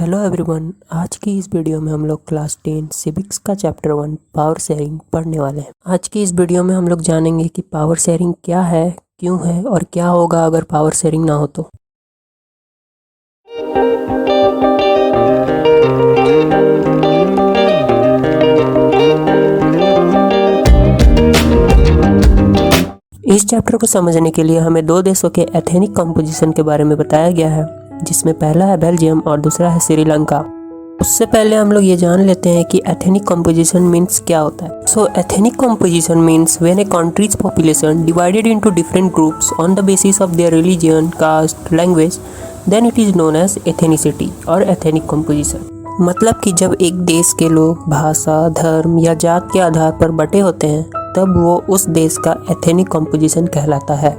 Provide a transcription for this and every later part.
Hello everyone. आज की इस वीडियो में हम लोग क्लास 10 सिविक्स का चैप्टर 1 पावर शेयरिंग पढ़ने वाले हैं। आज की इस वीडियो में हम लोग जानेंगे कि पावर शेयरिंग क्या है, क्यों है और क्या होगा अगर पावर शेयरिंग ना हो तो। इस चैप्टर को समझने के लिए हमें दो देशों के एथनिक कंपोजिशन के बारे में बताया गया है, जिसमें पहला है बेल्जियम और दूसरा है श्रीलंका। उससे पहले हम लोग ये जान लेते हैं कि एथनिक कंपोजिशन मीन्स क्या होता है। So ethnic composition means when a country's population divided into different groups on the basis of their religion, caste, language, then it is known as ethnicity or ethnic composition. मतलब कि जब एक देश के लोग भाषा, धर्म या जात के आधार पर बटे होते हैं तब वो उस देश का एथनिक कंपोजिशन कहलाता है।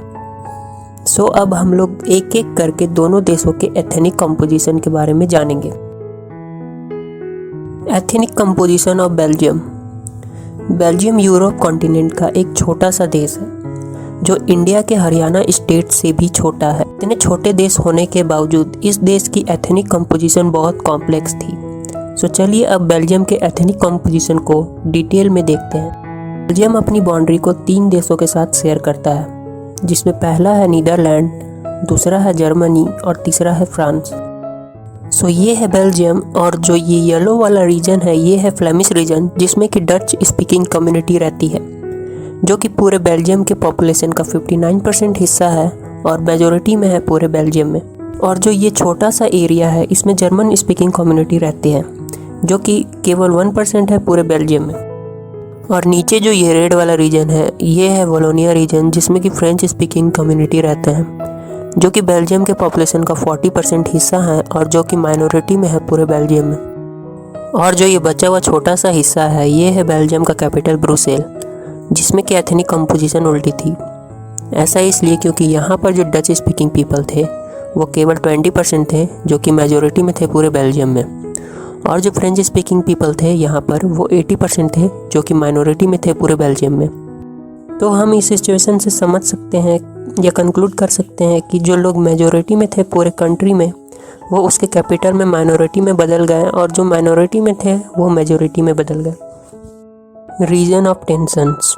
सो अब हम लोग एक एक करके दोनों देशों के एथनिक कंपोजिशन के बारे में जानेंगे। Ethnic composition of Belgium. Belgium Europe continent का एक छोटा सा देश है जो इंडिया के हरियाणा स्टेट से भी छोटा है। इतने छोटे देश होने के बावजूद इस देश की एथनिक कंपोजिशन बहुत कॉम्प्लेक्स थी। सो चलिए अब बेल्जियम के एथनिक कंपोजिशन को डिटेल में देखते हैं। बेल्जियम अपनी बाउंड्री को 3 देशों के साथ शेयर करता है, जिसमें पहला है नीदरलैंड, दूसरा है जर्मनी और तीसरा है फ्रांस। सो ये है बेल्जियम। और जो ये येलो वाला रीजन है ये है फ्लेमिश रीजन, जिसमें कि डच स्पीकिंग कम्युनिटी रहती है, जो कि पूरे बेल्जियम के पॉपुलेशन का 59% हिस्सा है और मेजोरिटी में है पूरे बेल्जियम में। और जो ये छोटा सा एरिया है इसमें जर्मन स्पीकिंग कम्युनिटी रहती है, जो कि केवल 1% है पूरे बेल्जियम में। और नीचे जो ये रेड वाला रीजन है ये है वलोनिया रीजन, जिसमें कि फ्रेंच स्पीकिंग कम्युनिटी रहते हैं, जो कि बेल्जियम के पॉपुलेशन का 40% हिस्सा है और जो कि माइनॉरिटी में है पूरे बेल्जियम में। और जो ये बचा हुआ छोटा सा हिस्सा है ये है बेल्जियम का कैपिटल ब्रुसेल, जिसमें कि एथनिक कंपोजिशन उल्टी थी। ऐसा इसलिए क्योंकि यहाँ पर जो डच स्पीकिंग पीपल थे वो केवल 20% थे, जो कि मेजोरिटी में थे पूरे बेल्जियम में। और जो फ्रेंच स्पीकिंग पीपल थे यहाँ पर वो 80% थे, जो कि माइनॉरिटी में थे पूरे बेल्जियम में। तो हम इस सिचुएशन से समझ सकते हैं या कंक्लूड कर सकते हैं कि जो लोग मेजोरिटी में थे पूरे कंट्री में वो उसके कैपिटल में माइनॉरिटी में बदल गए, और जो माइनॉरिटी में थे वो मेजोरिटी में बदल गए। Reason of tensions.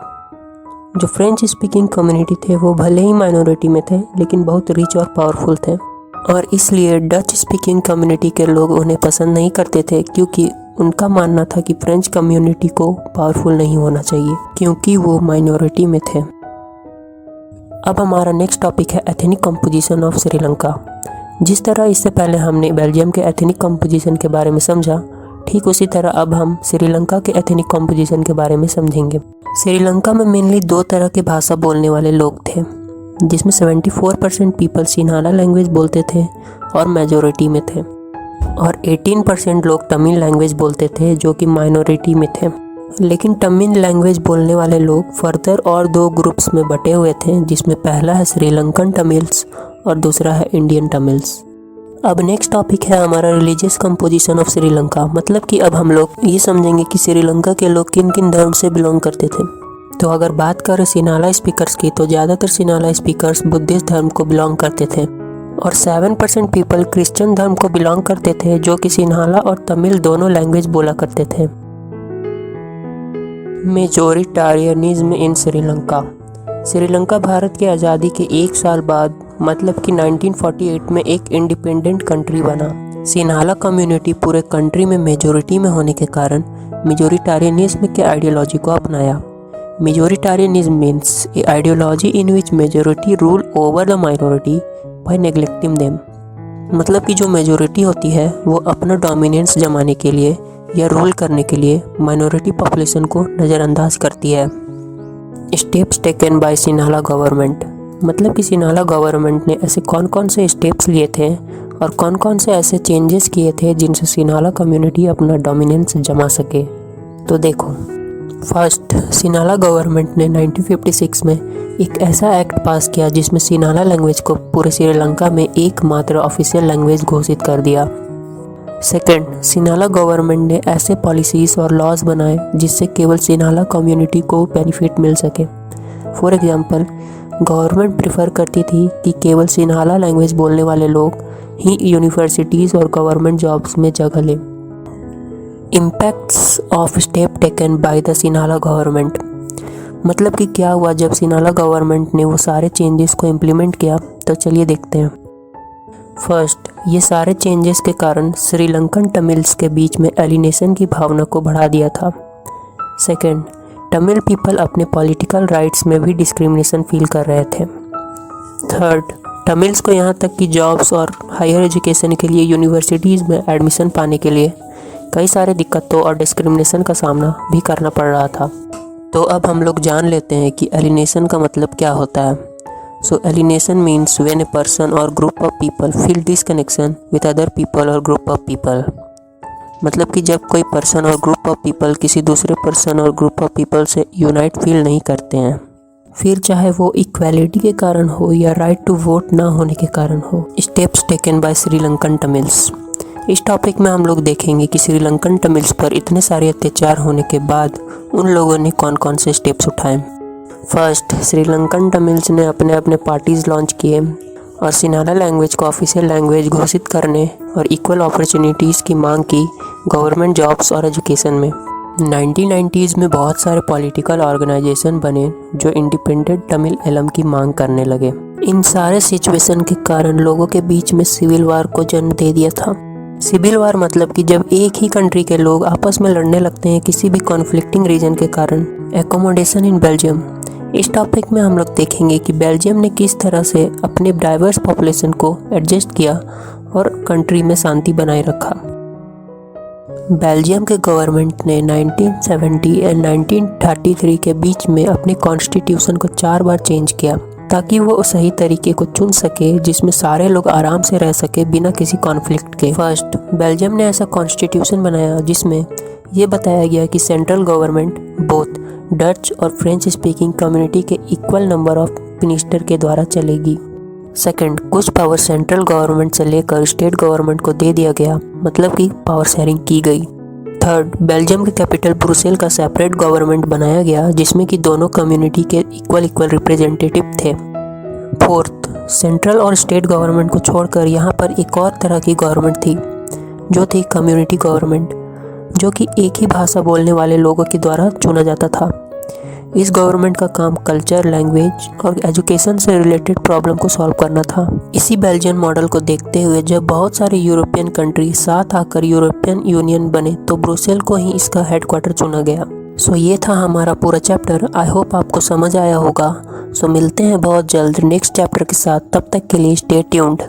जो फ्रेंच स्पीकिंग कम्युनिटी थे वो भले ही माइनॉरिटी में थे लेकिन बहुत रिच और पावरफुल थे, और इसलिए डच स्पीकिंग कम्युनिटी के लोग उन्हें पसंद नहीं करते थे, क्योंकि उनका मानना था कि फ्रेंच कम्युनिटी को पावरफुल नहीं होना चाहिए क्योंकि वो माइनॉरिटी में थे। अब हमारा नेक्स्ट टॉपिक है एथनिक कंपोजिशन ऑफ श्रीलंका। जिस तरह इससे पहले हमने बेल्जियम के एथनिक कंपोजिशन के बारे में समझा, ठीक उसी तरह अब हम श्रीलंका के एथनिक कंपोजिशन के बारे में समझेंगे। श्रीलंका में मेनली 2 तरह के भाषा बोलने वाले लोग थे, जिसमें 74% पीपल सिन्हाला लैंग्वेज बोलते थे और मेजोरिटी में थे, और 18% लोग तमिल लैंग्वेज बोलते थे, जो कि माइनॉरिटी में थे। लेकिन तमिल लैंग्वेज बोलने वाले लोग फर्दर और 2 ग्रुप्स में बटे हुए थे, जिसमें पहला है श्रीलंकन तमिल्स और दूसरा है इंडियन तमिल्स। अब नेक्स्ट टॉपिक है हमारा रिलीजियस कंपोजिशन ऑफ श्रीलंका। मतलब कि अब हम लोग ये समझेंगे कि श्रीलंका के लोग किन किन धर्म से बिलोंग करते थे। तो अगर बात करें सिन्हाला स्पीकर्स की, तो ज़्यादातर सिन्हाला स्पीकर्स बुद्धिस्ट धर्म को बिलोंग करते थे, और 7% पीपल क्रिश्चियन धर्म को बिलोंग करते थे, जो कि सिन्हाला और तमिल दोनों लैंग्वेज बोला करते थे। मेजोरिटारियनिज्म इन श्रीलंका। श्रीलंका भारत की आज़ादी के 1 साल बाद मतलब कि 1948 में एक इंडिपेंडेंट कंट्री बना। सिन्हाला कम्युनिटी पूरे कंट्री में मेजोरिटी में होने के कारण मेजोरिटारियनिज्म के आइडियोलॉजी को अपनाया। Majoritarianism means a ideology in which majority rule over the minority by neglecting them। मतलब कि जो मेजोरिटी होती है वो अपना डोमिनेंस जमाने के लिए या रूल करने के लिए माइनॉरिटी पॉपुलेशन को नज़रअंदाज करती है। Steps taken by Sinhala government. मतलब कि सिन्हाला गवर्नमेंट ने ऐसे कौन कौन से स्टेप्स लिए थे और कौन कौन से ऐसे चेंजेस किए थे जिनसे सिन्हाला कम्युनिटी अपना डोमिनेंस जमा सके। तो देखो, फर्स्ट, सिन्हाला गवर्नमेंट ने 1956 में एक ऐसा एक्ट पास किया जिसमें सिन्हाला लैंग्वेज को पूरे श्रीलंका में एकमात्र ऑफिशियल लैंग्वेज घोषित कर दिया। सेकंड, सिन्हाला गवर्नमेंट ने ऐसे पॉलिसीज़ और लॉज बनाए जिससे केवल सिन्हाला कम्युनिटी को बेनिफिट मिल सके। फॉर एग्जांपल, गवर्नमेंट प्रेफर करती थी कि केवल सिन्हाला लैंग्वेज बोलने वाले लोग ही यूनिवर्सिटीज़ और गवर्नमेंट जॉब्स में जगह लें। Impacts of step taken by the Sinhala government, मतलब कि क्या हुआ जब सिनाला गवर्नमेंट ने वो सारे चेंजेस को इम्प्लीमेंट किया, तो चलिए देखते हैं। फर्स्ट, ये सारे चेंजेस के कारण श्रीलंकन तमिल्स के बीच में एलिनेशन की भावना को बढ़ा दिया था। सेकेंड, तमिल पीपल अपने पॉलिटिकल राइट्स में भी डिस्क्रिमिनेशन फील कर रहे थे। थर्ड, तमिल्स को यहाँ तक कि जॉब्स और हायर एजुकेशन के लिए यूनिवर्सिटीज़ में एडमिशन पाने के लिए कई सारे दिक्कतों और डिस्क्रिमिनेशन का सामना भी करना पड़ रहा था। तो अब हम लोग जान लेते हैं कि एलिनेशन का मतलब क्या होता है। So alienation means when a person or group of people feel disconnection with other people or group of people, मतलब कि जब कोई person or group of people किसी दूसरे person or group of people से यूनाइट फील नहीं करते हैं, फिर चाहे वो इक्वालिटी के कारण हो या राइट टू वोट ना होने के कारण हो। Steps taken by Sri Lankan Tamils, इस टॉपिक में हम लोग देखेंगे कि श्रीलंकन तमिल्स पर इतने सारे अत्याचार होने के बाद उन लोगों ने कौन कौन से स्टेप्स उठाए। फर्स्ट, श्रीलंकन तमिल्स ने अपने अपने पार्टीज़ लॉन्च किए और सिनाला लैंग्वेज को ऑफिशियल लैंग्वेज घोषित करने और इक्वल अपॉर्चुनिटीज़ की मांग की गवर्नमेंट जॉब्स और एजुकेशन में। 1990s में बहुत सारे पॉलिटिकल ऑर्गेनाइजेशन बने जो इंडिपेंडेंट तमिल एलम की मांग करने लगे। इन सारे सिचुएशन के कारण लोगों के बीच में सिविल वार को जन्म दे दिया था। सिविल वार मतलब कि जब एक ही कंट्री के लोग आपस में लड़ने लगते हैं किसी भी कॉन्फ्लिक्टिंग रीजन के कारण। एकोमोडेशन इन बेल्जियम, इस टॉपिक में हम लोग देखेंगे कि बेल्जियम ने किस तरह से अपने डाइवर्स पॉपुलेशन को एडजस्ट किया और कंट्री में शांति बनाए रखा। बेल्जियम के गवर्नमेंट ने 1970 एंड 1933 के बीच में अपने कॉन्स्टिट्यूशन को 4 बार चेंज किया ताकि वो सही तरीके को चुन सके जिसमें सारे लोग आराम से रह सके बिना किसी कॉन्फ्लिक्ट के। फर्स्ट, बेल्जियम ने ऐसा कॉन्स्टिट्यूशन बनाया जिसमें ये बताया गया कि सेंट्रल गवर्नमेंट बोथ डच और फ्रेंच स्पीकिंग कम्युनिटी के इक्वल नंबर ऑफ मिनिस्टर के द्वारा चलेगी। सेकंड, कुछ पावर सेंट्रल गवर्नमेंट से लेकर स्टेट गवर्नमेंट को दे दिया गया, मतलब कि पावर शेयरिंग की गई। थर्ड, बेल्जियम के कैपिटल ब्रुसेल का सेपरेट गवर्नमेंट बनाया गया जिसमें कि दोनों कम्युनिटी के इक्वल रिप्रेजेंटेटिव थे। फोर्थ, सेंट्रल और स्टेट गवर्नमेंट को छोड़कर यहाँ पर एक और तरह की गवर्नमेंट थी जो थी कम्युनिटी गवर्नमेंट, जो कि एक ही भाषा बोलने वाले लोगों के द्वारा चुना जाता था। इस गवर्नमेंट का काम कल्चर, लैंग्वेज और एजुकेशन से रिलेटेड प्रॉब्लम को सॉल्व करना था। इसी बेल्जियन मॉडल को देखते हुए जब बहुत सारे यूरोपियन कंट्री साथ आकर यूरोपियन यूनियन बने तो ब्रुसेल को ही इसका हेडक्वार्टर चुना गया। सो ये था हमारा पूरा चैप्टर। आई होप आपको समझ आया होगा। सो मिलते हैं बहुत जल्द नेक्स्ट चैप्टर के साथ, तब तक के लिए स्टे ट्यून्ड।